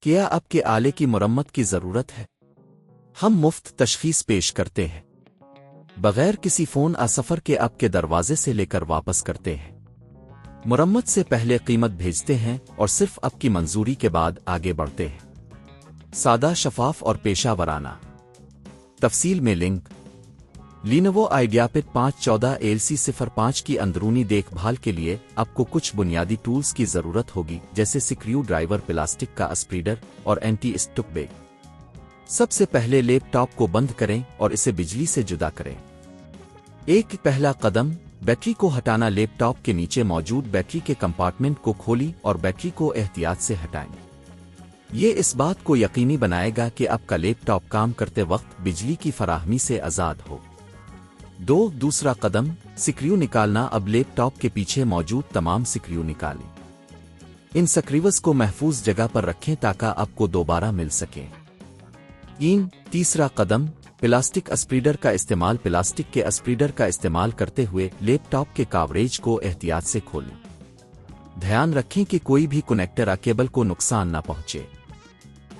क्या आपके आले की मरम्मत की ज़रूरत है? हम मुफ्त तशख़ीस पेश करते हैं, बगैर किसी फ़ोन सफ़र के आपके दरवाजे से लेकर वापस करते हैं। मरम्मत से पहले कीमत भेजते हैं और सिर्फ आपकी मंजूरी के बाद आगे बढ़ते हैं। सादा, शफाफ और पेशा वराना। तफसील में लिंक। Lenovo Ideapad 514 LC05 की अंदरूनी देखभाल के लिए आपको कुछ बुनियादी टूल्स की ज़रूरत होगी, जैसे स्क्रू ड्राइवर, प्लास्टिक का स्प्रीडर और एंटी स्टुक बैग। सबसे पहले लैपटॉप को बंद करें और इसे बिजली से जुदा करें। एक पहला कदम, बैटरी को हटाना। लैपटॉप के नीचे मौजूद बैटरी के कंपार्टमेंट को खोली और बैटरी को एहतियात से हटाएं। ये इस बात को यकीनी बनाएगा कि आपका लैपटॉप काम करते वक्त बिजली की फराहमी से आज़ाद हो। दूसरा कदम, स्क्रू निकालना। अब लैपटॉप के पीछे मौजूद तमाम स्क्रू निकालें। इन स्क्रूज को महफूज जगह पर रखें ताकि आपको दोबारा मिल सके। तीसरा कदम, प्लास्टिक स्प्रीडर का इस्तेमाल। प्लास्टिक के स्प्रीडर का इस्तेमाल करते हुए लैपटॉप के कवरेज को एहतियात से खोलें। ध्यान रखें कि कोई भी कनेक्टर केबल को नुकसान न पहुंचे।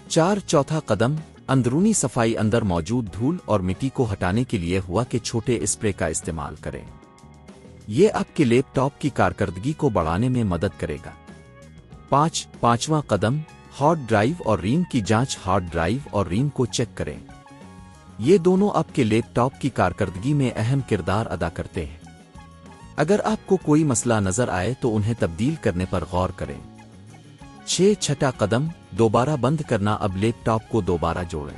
चौथा कदम, अंदरूनी सफाई। अंदर मौजूद धूल और मिट्टी को हटाने के लिए हवा के छोटे स्प्रे का इस्तेमाल करें। ये आपके लैपटॉप की कारकर्दगी को बढ़ाने में मदद करेगा। पांचवां कदम, हार्ड ड्राइव और रैम की जांच। हार्ड ड्राइव और रैम को चेक करें। ये दोनों आपके लैपटॉप की कारकर्दगी में अहम किरदार अदा करते हैं। अगर आपको कोई मसला नजर आए तो उन्हें तब्दील करने पर गौर करें। छठा कदम, दोबारा बंद करना। अब लैपटॉप को दोबारा जोड़ें।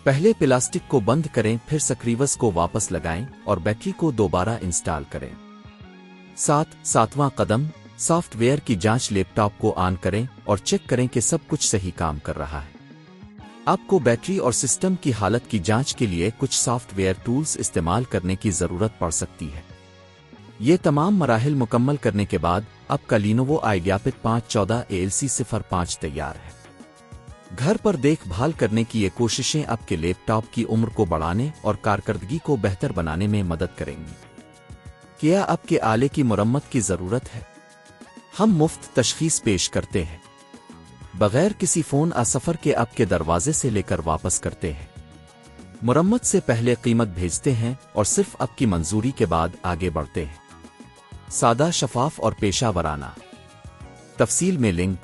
पहले प्लास्टिक को बंद करें, फिर स्क्रूज को वापस लगाएं और बैटरी को दोबारा इंस्टॉल करें। सातवां कदम, सॉफ्टवेयर की जांच। लैपटॉप को ऑन करें और चेक करें कि सब कुछ सही काम कर रहा है। आपको बैटरी और सिस्टम की हालत की जांच के लिए कुछ सॉफ्टवेयर टूल्स इस्तेमाल करने की ज़रूरत पड़ सकती है। ये तमाम मराहिल मुकम्मल करने के बाद आपका Lenovo Ideapad 514 LC05 तैयार है। घर पर देखभाल करने की ये कोशिशें आपके लैपटॉप की उम्र को बढ़ाने और कारकर्दगी को बेहतर बनाने में मदद करेंगी। क्या आपके आले की मरम्मत की ज़रूरत है? हम मुफ्त तशख़ीस पेश करते हैं, बगैर किसी फ़ोन सफ़र के आपके दरवाजे से लेकर वापस करते हैं। मरम्मत से पहले कीमत भेजते हैं और सिर्फ आपकी मंजूरी के बाद आगे बढ़ते हैं। सादा, शफाफ और पेशा वराना। तफसील में लिंक।